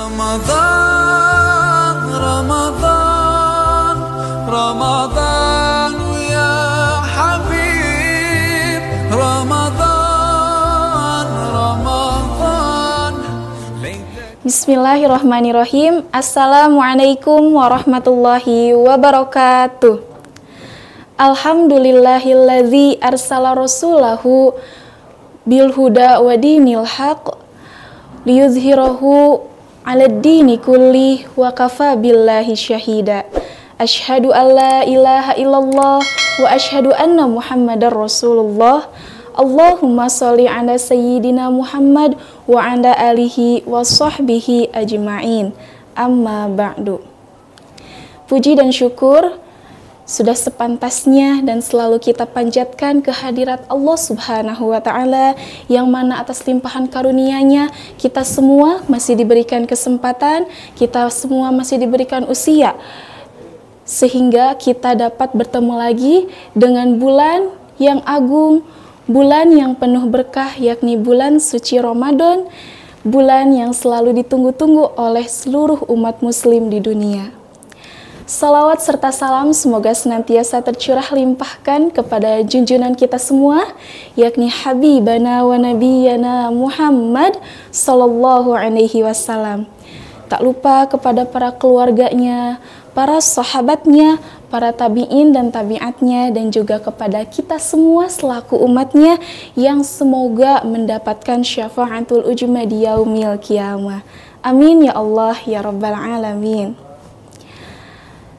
رمضان رمضان رمضان يا حبيب رمضان رمضان. Bismillahirrahmanirrahim. Assalamualaikum warahmatullahi wabarakatuh. Alhamdulillahilladzi arsala rasulahu bil huda wa dinil haq liyuzhirahu 'alad dini kulli wa kafa billahi syahida. Asyhadu an la ilaha illallah wa asyhadu anna Muhammadar Rasulullah. Allahumma sholli ala sayyidina Muhammad wa ala alihi wa sahbihi ajma'in. Amma ba'du. Puji dan syukur sudah sepantasnya dan selalu kita panjatkan kehadirat Allah Subhanahu wa Ta'ala, yang mana atas limpahan karunia-Nya kita semua masih diberikan kesempatan, kita semua masih diberikan usia, sehingga kita dapat bertemu lagi dengan bulan yang agung, bulan yang penuh berkah, yakni bulan suci Ramadan, bulan yang selalu ditunggu-tunggu oleh seluruh umat muslim di dunia. Salawat serta salam semoga senantiasa tercurah limpahkan kepada junjungan kita semua, yakni Habibana wa Nabiyana Muhammad Sallallahu Alaihi Wasallam. Tak lupa kepada para keluarganya, para sahabatnya, para tabi'in dan tabi'atnya, dan juga kepada kita semua selaku umatnya yang semoga mendapatkan syafa'atul ujma di yaumil qiyamah. Amin ya Allah ya Rabbal Alamin.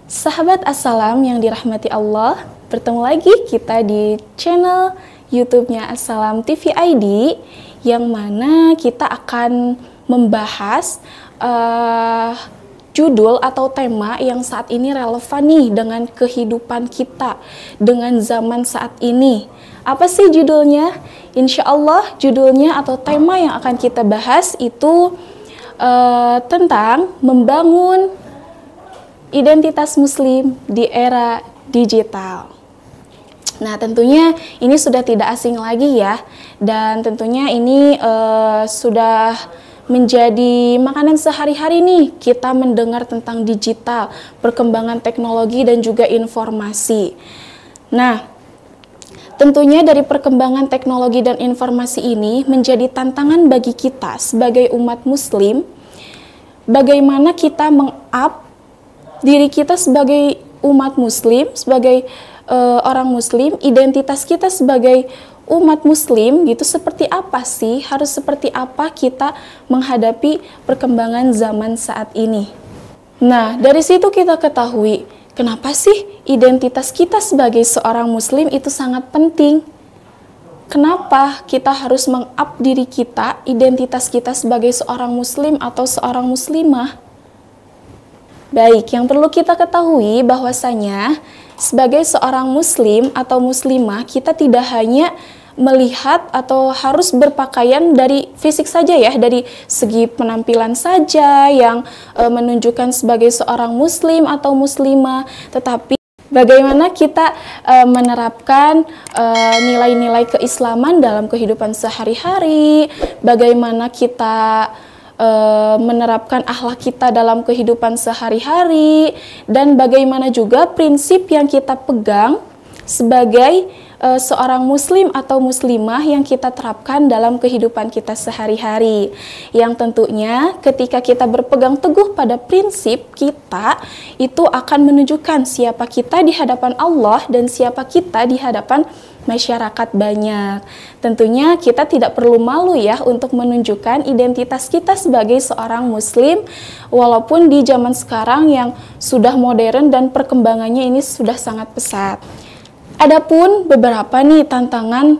Sahabat Assalam yang dirahmati Allah, bertemu lagi kita di channel YouTube-nya Assalam TV ID, yang mana kita akan membahas judul atau tema yang saat ini relevan nih dengan kehidupan kita, dengan zaman saat ini. Apa sih judulnya? Insya Allah judulnya atau tema yang akan kita bahas itu tentang membangun identitas muslim di era digital. Nah, tentunya ini sudah tidak asing lagi ya, dan tentunya ini sudah menjadi makanan sehari-hari nih, kita mendengar tentang digital, perkembangan teknologi dan juga informasi. Nah, tentunya dari perkembangan teknologi dan informasi ini menjadi tantangan bagi kita sebagai umat muslim, bagaimana kita meng-up diri kita sebagai umat muslim, sebagai orang muslim, identitas kita sebagai umat muslim gitu, seperti apa sih, harus seperti apa kita menghadapi perkembangan zaman saat ini. Nah, dari situ kita ketahui kenapa sih identitas kita sebagai seorang muslim itu sangat penting. Kenapa kita harus meng-up diri kita, identitas kita sebagai seorang muslim atau seorang muslimah? Baik, yang perlu kita ketahui bahwasanya sebagai seorang muslim atau muslimah, kita tidak hanya melihat atau harus berpakaian dari fisik saja ya, dari segi penampilan saja yang menunjukkan sebagai seorang muslim atau muslimah, tetapi bagaimana kita menerapkan nilai-nilai keislaman dalam kehidupan sehari-hari, bagaimana kita menerapkan akhlak kita dalam kehidupan sehari-hari, dan bagaimana juga prinsip yang kita pegang sebagai seorang muslim atau muslimah yang kita terapkan dalam kehidupan kita sehari-hari, yang tentunya ketika kita berpegang teguh pada prinsip kita, itu akan menunjukkan siapa kita di hadapan Allah dan siapa kita di hadapan masyarakat banyak. Tentunya kita tidak perlu malu ya untuk menunjukkan identitas kita sebagai seorang muslim, walaupun di zaman sekarang yang sudah modern dan perkembangannya ini sudah sangat pesat. Adapun beberapa nih tantangan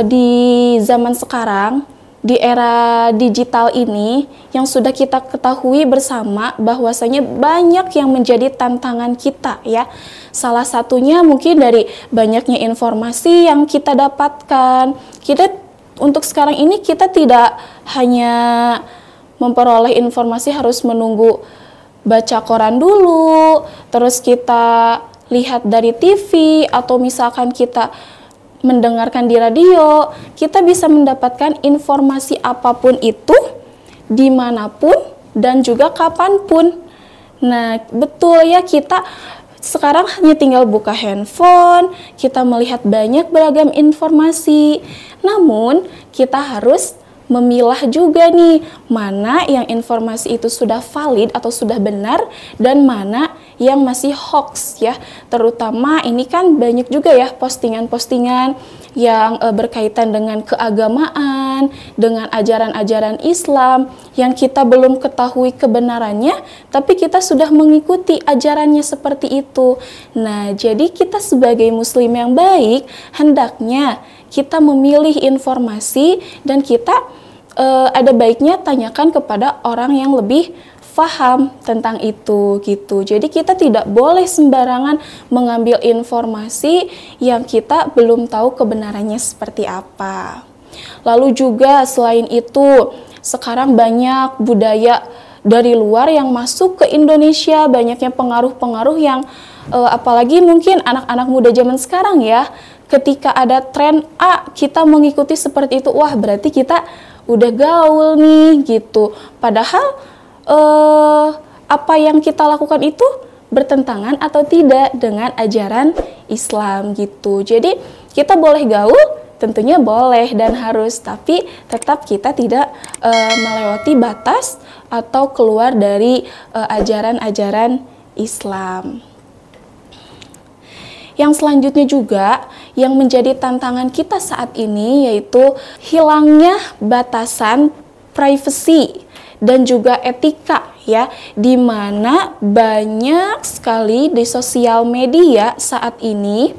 di zaman sekarang, di era digital ini, yang sudah kita ketahui bersama bahwasanya banyak yang menjadi tantangan kita ya. Salah satunya mungkin dari banyaknya informasi yang kita dapatkan. Kita untuk sekarang ini kita tidak hanya memperoleh informasi harus menunggu baca koran dulu, terus kita lihat dari TV, atau misalkan kita mendengarkan di radio. Kita bisa mendapatkan informasi apapun itu, dimanapun, dan juga kapanpun. Nah, betul ya, kita sekarang hanya tinggal buka handphone, kita melihat banyak beragam informasi. Namun, kita harus memilah juga nih, mana yang informasi itu sudah valid atau sudah benar dan mana yang masih hoax ya. Terutama ini kan banyak juga ya postingan-postingan yang berkaitan dengan keagamaan, dengan ajaran-ajaran Islam yang kita belum ketahui kebenarannya, tapi kita sudah mengikuti ajarannya seperti itu. Nah, jadi kita sebagai muslim yang baik, hendaknya kita memilih informasi dan kita ada baiknya tanyakan kepada orang yang lebih paham tentang itu gitu. Jadi kita tidak boleh sembarangan mengambil informasi yang kita belum tahu kebenarannya seperti apa. Lalu juga selain itu, sekarang banyak budaya dari luar yang masuk ke Indonesia, banyaknya pengaruh-pengaruh yang apalagi mungkin anak-anak muda zaman sekarang ya, ketika ada tren A, kita mengikuti seperti itu, wah berarti kita udah gaul nih gitu. Padahal apa yang kita lakukan itu bertentangan atau tidak dengan ajaran Islam gitu. Jadi kita boleh gaul, tentunya boleh dan harus, tapi tetap kita tidak melewati batas atau keluar dari ajaran-ajaran Islam. Yang selanjutnya juga yang menjadi tantangan kita saat ini yaitu hilangnya batasan privasi dan juga etika ya, di mana banyak sekali di sosial media saat ini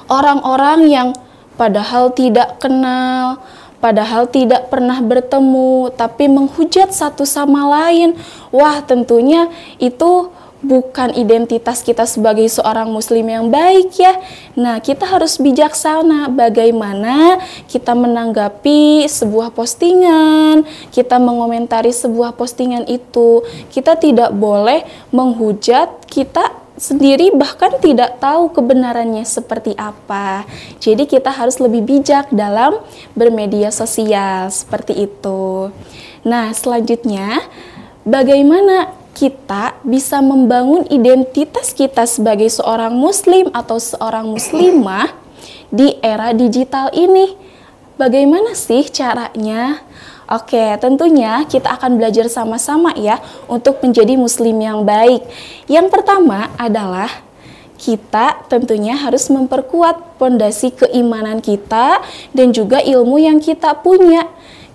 orang-orang yang padahal tidak kenal, padahal tidak pernah bertemu, tapi menghujat satu sama lain. Wah, tentunya itu bukan identitas kita sebagai seorang muslim yang baik ya. Nah, kita harus bijaksana bagaimana kita menanggapi sebuah postingan, kita mengomentari sebuah postingan itu. Kita tidak boleh menghujat kita sendiri, bahkan tidak tahu kebenarannya seperti apa. Jadi kita harus lebih bijak dalam bermedia sosial seperti itu. Nah, selanjutnya bagaimana kita bisa membangun identitas kita sebagai seorang muslim atau seorang muslimah di era digital ini. Bagaimana sih caranya? Oke, tentunya kita akan belajar sama-sama ya untuk menjadi muslim yang baik. Yang pertama adalah kita tentunya harus memperkuat pondasi keimanan kita dan juga ilmu yang kita punya.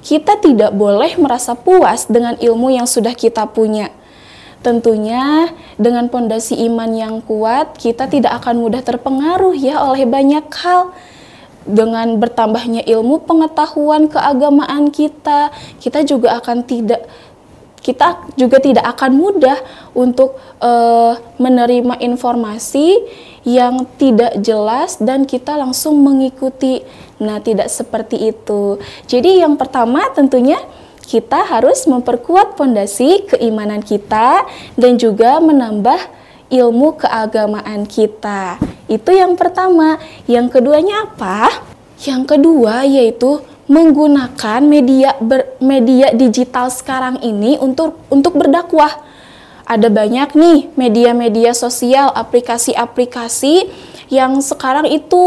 Kita tidak boleh merasa puas dengan ilmu yang sudah kita punya. Tentunya dengan pondasi iman yang kuat, kita tidak akan mudah terpengaruh ya oleh banyak hal. Dengan bertambahnya ilmu pengetahuan keagamaan kita juga tidak akan mudah untuk menerima informasi yang tidak jelas dan kita langsung mengikuti. Nah, tidak seperti itu. Jadi yang pertama tentunya kita harus memperkuat pondasi keimanan kita dan juga menambah ilmu keagamaan kita. Itu yang pertama. Yang keduanya apa? Yang kedua yaitu menggunakan media digital sekarang ini untuk berdakwah. Ada banyak nih media-media sosial, aplikasi-aplikasi yang sekarang itu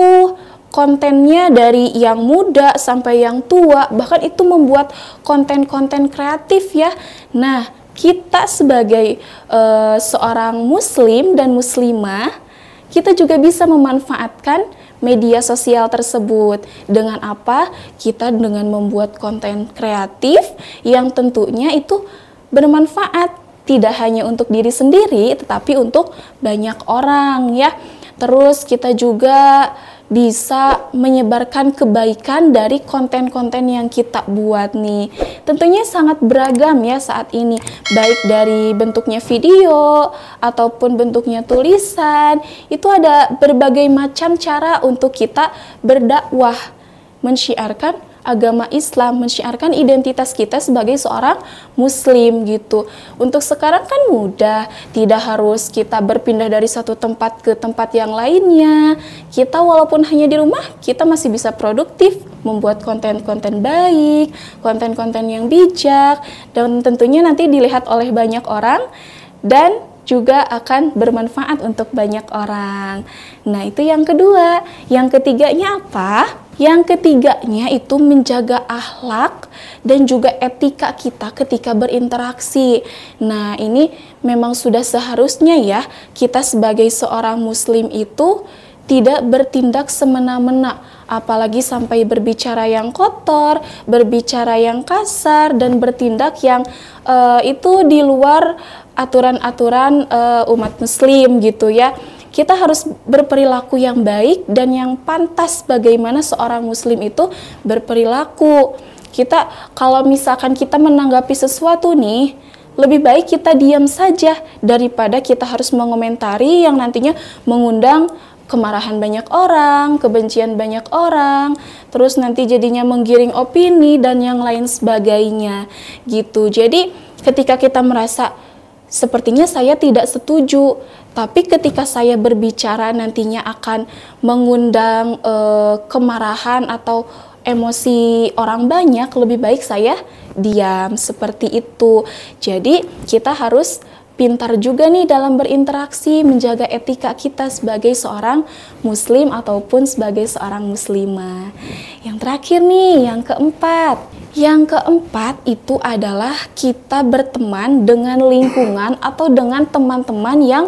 kontennya dari yang muda sampai yang tua, bahkan itu membuat konten-konten kreatif ya. Nah, kita sebagai seorang muslim dan muslimah, kita juga bisa memanfaatkan media sosial tersebut. Dengan apa? Kita dengan membuat konten kreatif yang tentunya itu bermanfaat, tidak hanya untuk diri sendiri, tetapi untuk banyak orang ya. Terus kita juga bisa menyebarkan kebaikan dari konten-konten yang kita buat nih. Tentunya sangat beragam ya saat ini, baik dari bentuknya video ataupun bentuknya tulisan. Itu ada berbagai macam cara untuk kita berdakwah, mensyiarkan agama Islam, mensyiarkan identitas kita sebagai seorang muslim gitu. Untuk sekarang kan mudah, tidak harus kita berpindah dari satu tempat ke tempat yang lainnya. Kita walaupun hanya di rumah, kita masih bisa produktif, membuat konten-konten baik, konten-konten yang bijak, dan tentunya nanti dilihat oleh banyak orang dan juga akan bermanfaat untuk banyak orang. Nah, itu yang kedua. Yang ketiganya apa? Yang ketiganya itu menjaga akhlak dan juga etika kita ketika berinteraksi. Nah, ini memang sudah seharusnya ya, kita sebagai seorang muslim itu tidak bertindak semena-mena, apalagi sampai berbicara yang kotor, berbicara yang kasar, dan bertindak yang itu di luar aturan-aturan umat muslim gitu ya. Kita harus berperilaku yang baik dan yang pantas bagaimana seorang muslim itu berperilaku. Kita kalau misalkan kita menanggapi sesuatu nih, lebih baik kita diam saja daripada kita harus mengomentari yang nantinya mengundang kemarahan banyak orang, kebencian banyak orang, terus nanti jadinya menggiring opini dan yang lain sebagainya gitu. Jadi ketika kita merasa sepertinya saya tidak setuju, tapi ketika saya berbicara nantinya akan mengundang kemarahan atau emosi orang banyak, lebih baik saya diam, seperti itu. Jadi kita harus pintar juga nih dalam berinteraksi, menjaga etika kita sebagai seorang muslim ataupun sebagai seorang muslimah. Yang terakhir nih, yang keempat. Yang keempat itu adalah kita berteman dengan lingkungan atau dengan teman-teman yang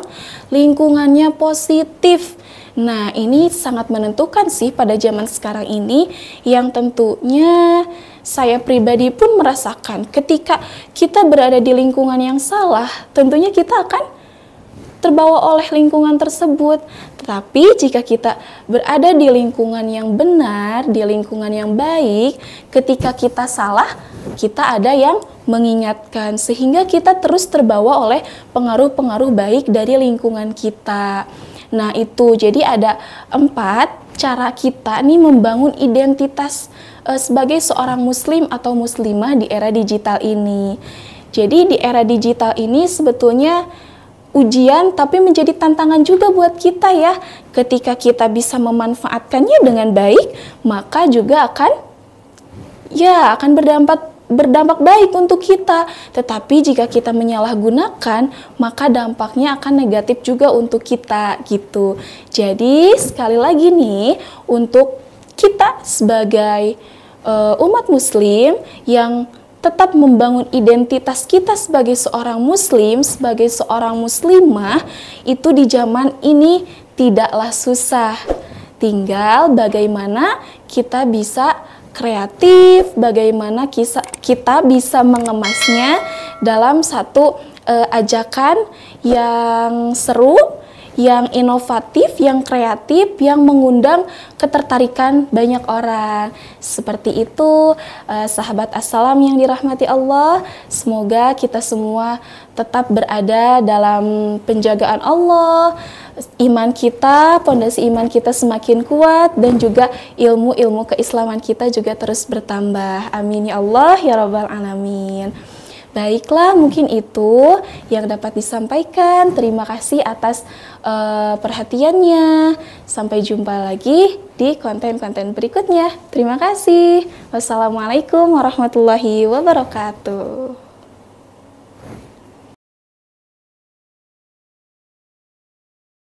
lingkungannya positif. Nah, ini sangat menentukan sih pada zaman sekarang ini, yang tentunya saya pribadi pun merasakan ketika kita berada di lingkungan yang salah, tentunya kita akan terbawa oleh lingkungan tersebut. Tetapi jika kita berada di lingkungan yang benar, di lingkungan yang baik, ketika kita salah, kita ada yang mengingatkan, sehingga kita terus terbawa oleh pengaruh-pengaruh baik dari lingkungan kita. Nah, itu jadi ada 4 cara kita nih membangun identitas sebagai seorang muslim atau muslimah di era digital ini. Jadi di era digital ini sebetulnya ujian tapi menjadi tantangan juga buat kita ya. Ketika kita bisa memanfaatkannya dengan baik, maka juga akan berdampak baik untuk kita. Tetapi jika kita menyalahgunakan, maka dampaknya akan negatif juga untuk kita gitu. Jadi sekali lagi nih, untuk kita sebagai umat muslim yang tetap membangun identitas kita sebagai seorang muslim, sebagai seorang muslimah, itu di zaman ini tidaklah susah. Tinggal bagaimana kita bisa kreatif, bagaimana kita bisa mengemasnya dalam satu ajakan yang seru, yang inovatif, yang kreatif, yang mengundang ketertarikan banyak orang. Seperti itu, sahabat assalam yang dirahmati Allah, semoga kita semua tetap berada dalam penjagaan Allah, iman kita, pondasi iman kita semakin kuat, dan juga ilmu-ilmu keislaman kita juga terus bertambah. Amin ya Allah ya rabbal alamin. Baiklah, mungkin itu yang dapat disampaikan. Terima kasih atas perhatiannya. Sampai jumpa lagi di konten-konten berikutnya. Terima kasih. Wassalamualaikum warahmatullahi wabarakatuh.